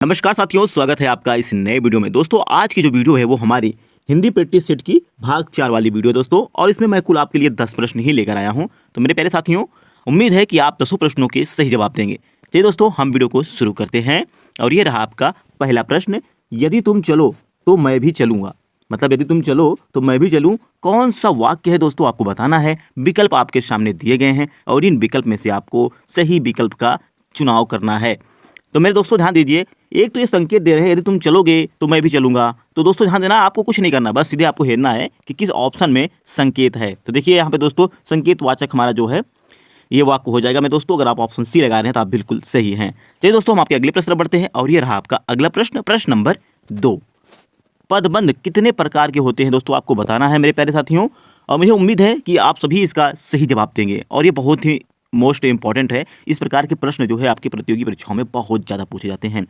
नमस्कार साथियों, स्वागत है आपका इस नए वीडियो में। दोस्तों आज की जो वीडियो है वो हमारी हिंदी प्रैक्टिस सेट की भाग 4 वाली वीडियो दोस्तों, और इसमें मैं कुल आपके लिए 10 प्रश्न ही लेकर आया हूं। तो मेरे प्यारे साथियों, उम्मीद है कि आप 10 प्रश्नों के सही जवाब देंगे। चलिए दोस्तों, हम वीडियो को शुरू करते हैं। और ये रहा आपका पहला प्रश्न। यदि तुम चलो तो मैं भी चलूंगा, मतलब यदि तुम चलो तो मैं भी चलूं, कौन सा वाक्य है दोस्तों, आपको बताना है। विकल्प आपके सामने दिए गए हैं और इन विकल्प में से आपको सही विकल्प का चुनाव करना है। तो मेरे दोस्तों ध्यान दीजिए, एक तो ये संकेत दे रहे हैं यदि तुम चलोगे तो मैं भी चलूंगा। तो दोस्तों ध्यान देना, आपको कुछ नहीं करना, बस सीधे आपको हेरना है कि किस ऑप्शन में संकेत है। तो देखिए यहाँ पे दोस्तों संकेत वाचक हमारा जो है ये वाक्य हो जाएगा। मैं दोस्तों अगर आप ऑप्शन सी लगा रहे हैं तो आप बिल्कुल सही हैं। चलिए दोस्तों, हम आपके अगले प्रश्न बढ़ते हैं और ये रहा आपका अगला प्रश्न, प्रश्न नंबर 2। पदबंध कितने प्रकार के होते हैं दोस्तों, आपको बताना है मेरे प्यारे साथियों। और मुझे उम्मीद है कि आप सभी इसका सही जवाब देंगे और ये बहुत ही मोस्ट इंपॉर्टेंट है। इस प्रकार के प्रश्न जो है आपकी प्रतियोगी परीक्षाओं में बहुत ज़्यादा पूछे जाते हैं।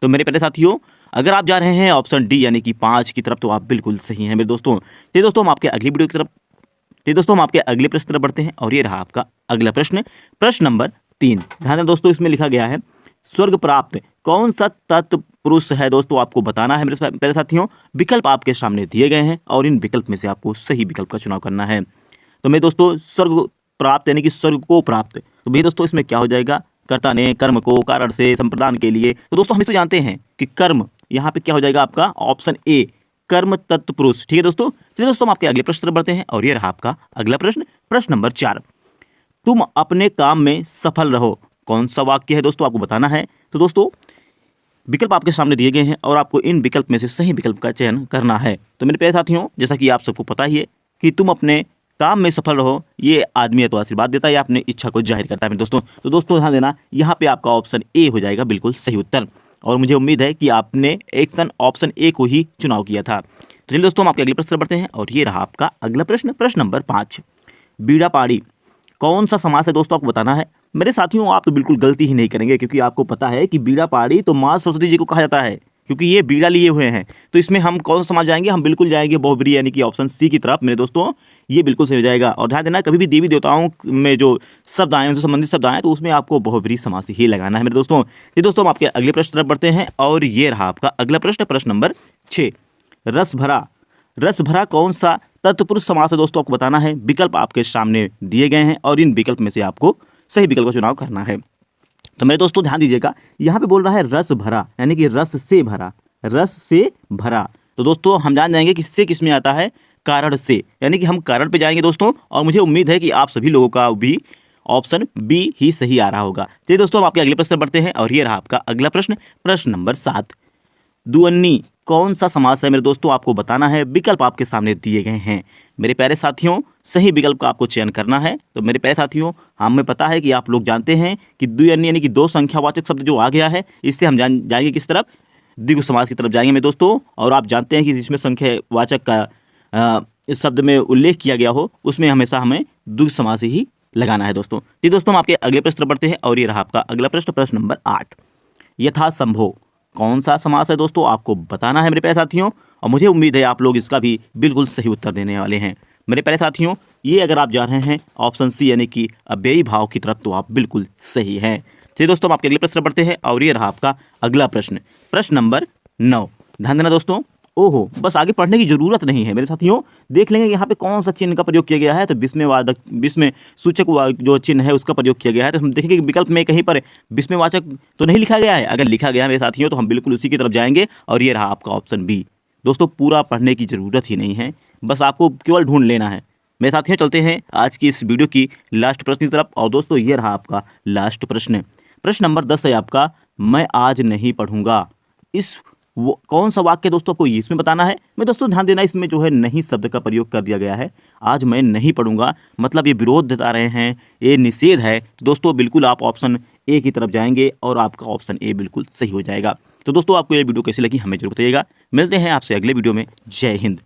तो मेरे प्यारे साथियों, अगर आप जा रहे हैं ऑप्शन डी यानी कि 5 की तरफ, तो आप बिल्कुल सही हैं मेरे दोस्तों। तो दोस्तों हम आपके अगली वीडियो की तरफ दोस्तों हम आपके अगले प्रश्न तरफ बढ़ते हैं और ये रहा आपका अगला प्रश्न, प्रश्न नंबर 3। ध्यान दें दोस्तों, इसमें लिखा गया है स्वर्ग प्राप्त कौन सा तत्पुरुष है दोस्तों, आपको बताना है मेरे प्यारे साथियों। विकल्प आपके सामने दिए गए हैं और इन विकल्प में से आपको सही विकल्प का चुनाव करना है। तो मेरे दोस्तों स्वर्ग प्राप्त यानी कि स्वर्ग को प्राप्त, तो भैया दोस्तों इसमें क्या हो जाएगा, कर्ता ने कर्म को कारण से संप्रदान के लिए। तो दोस्तों हम इसको जानते हैं कि कर्म यहाँ पे क्या हो जाएगा आपका ऑप्शन ए, कर्म तत्पुरुष। ठीक है दोस्तों। चलिए दोस्तों हम आपके अगले प्रश्न तरफ बढ़ते हैं और ये रहा आपका अगला प्रश्न, प्रश्न नंबर 4। तुम अपने काम में सफल रहो, कौन सा वाक्य है दोस्तों, आपको बताना है। तो दोस्तों विकल्प आपके सामने दिए गए हैं और आपको इन विकल्प में से सही विकल्प का चयन करना है। तो मेरे प्यारे साथियों, जैसा कि आप सबको पता ही है कि तुम अपने काम में सफल रहो, ये आदमी है तो आशीर्वाद देता है या अपनी इच्छा को जाहिर करता है मेरे दोस्तों। तो दोस्तों ध्यान देना, यहाँ पे आपका ऑप्शन ए हो जाएगा बिल्कुल सही उत्तर। और मुझे उम्मीद है कि आपने ऑप्शन ए को ही चुनाव किया था। तो चलिए दोस्तों हम आपके अगले प्रश्न बढ़ते हैं और ये रहा आपका अगला प्रश्न, प्रश्न नंबर 5। बीड़ा पाड़ी कौन सा समास है दोस्तों, आपको बताना है। मेरे साथियों आप तो बिल्कुल गलती ही नहीं करेंगे, क्योंकि आपको पता है कि बीड़ा पाड़ी तो माँ सरस्वती जी को कहा जाता है, क्योंकि ये बीड़ा लिए हुए हैं। तो इसमें हम कौन सा समास जाएंगे, हम बिल्कुल जाएंगे बहुव्रीहि यानी कि ऑप्शन सी की तरफ मेरे दोस्तों। ये बिल्कुल सही हो जाएगा। और ध्यान देना, कभी भी देवी देवताओं में जो शब्द आए, उनसे संबंधित शब्द आए, तो उसमें आपको बहुव्रीहि समास ही लगाना है मेरे दोस्तों। ये दोस्तों हम आपके अगले प्रश्न तरफ बढ़ते हैं और ये रहा आपका अगला प्रश्न, प्रश्न नंबर 6। रस भरा, रस भरा कौन सा तत्पुरुष समास है दोस्तों, आपको बताना है। विकल्प आपके सामने दिए गए हैं और इन विकल्प में से आपको सही विकल्प का चुनाव करना है। तो मेरे दोस्तों ध्यान दीजिएगा, यहाँ पे बोल रहा है रस भरा यानी कि रस से भरा, रस से भरा। तो दोस्तों हम जान जाएंगे कि से किस में आता है, कारण से, यानी कि हम कारण पे जाएंगे दोस्तों। और मुझे उम्मीद है कि आप सभी लोगों का भी ऑप्शन बी ही सही आ रहा होगा। चलिए दोस्तों हम आपके अगले प्रश्न बढ़ते हैं और ये रहा आपका अगला प्रश्न, प्रश्न नंबर 7। दुअन्नी कौन सा समास है मेरे दोस्तों, आपको बताना है। विकल्प आपके सामने दिए गए हैं मेरे प्यारे साथियों, सही विकल्प का आपको चयन करना है। तो मेरे प्यारे साथियों, हमें पता है कि आप लोग जानते हैं कि द्विअन्नी यानी कि दो संख्यावाचक शब्द जो आ गया है, इससे हम जाएंगे किस तरफ, द्विगु समास की तरफ जाएंगे मेरे दोस्तों। और आप जानते हैं कि जिसमें संख्यावाचक का इस शब्द में उल्लेख किया गया हो, उसमें हमेशा हमें द्विगु समास ही लगाना है दोस्तों। ये दोस्तों हम आपके अगले प्रश्न बढ़ते हैं और ये रहा आपका अगला प्रश्न, प्रश्न नंबर 8। यथासंभव कौन सा समास है दोस्तों, आपको बताना है मेरे प्यारे साथियों। और मुझे उम्मीद है आप लोग इसका भी बिल्कुल सही उत्तर देने वाले हैं मेरे प्यारे साथियों। ये अगर आप जा रहे हैं ऑप्शन सी यानी कि अव्ययी भाव की तरफ, तो आप बिल्कुल सही हैं। चलिए दोस्तों हम आपके अगले प्रश्न बढ़ते हैं और ये रहा आपका अगला प्रश्न, प्रश्न नंबर 9। ध्यान देना दोस्तों, ओहो बस आगे पढ़ने की जरूरत नहीं है मेरे साथियों। देख लेंगे यहाँ पे कौन सा चिन्ह का प्रयोग किया गया है। तो विस्मयवाचक, विस्मय सूचक जो चिन्ह है उसका प्रयोग किया गया है। तो हम देखेंगे कि विकल्प में कहीं पर विस्मयवाचक तो नहीं लिखा गया है। अगर लिखा गया है मेरे साथियों तो हम बिल्कुल उसी की तरफ जाएंगे और ये रहा आपका ऑप्शन बी। दोस्तों पूरा पढ़ने की जरूरत ही नहीं है, बस आपको केवल ढूंढ लेना है मेरे साथियों। चलते हैं आज की इस वीडियो की लास्ट प्रश्न की तरफ और दोस्तों ये रहा आपका लास्ट प्रश्न, प्रश्न नंबर 10 है आपका, मैं आज नहीं पढ़ूंगा। इस कौन सा वाक्य दोस्तों, आपको इसमें बताना है। मैं दोस्तों ध्यान देना, इसमें जो है नहीं शब्द का प्रयोग कर दिया गया है। आज मैं नहीं पढ़ूंगा मतलब ये विरोध बता रहे हैं, ये निषेध है। तो दोस्तों बिल्कुल आप ऑप्शन ए की तरफ जाएंगे और आपका ऑप्शन ए बिल्कुल सही हो जाएगा। तो दोस्तों आपको ये वीडियो कैसी लगी हमें जरूर बताइएगा। मिलते हैं आपसे अगले वीडियो में। जय हिंद।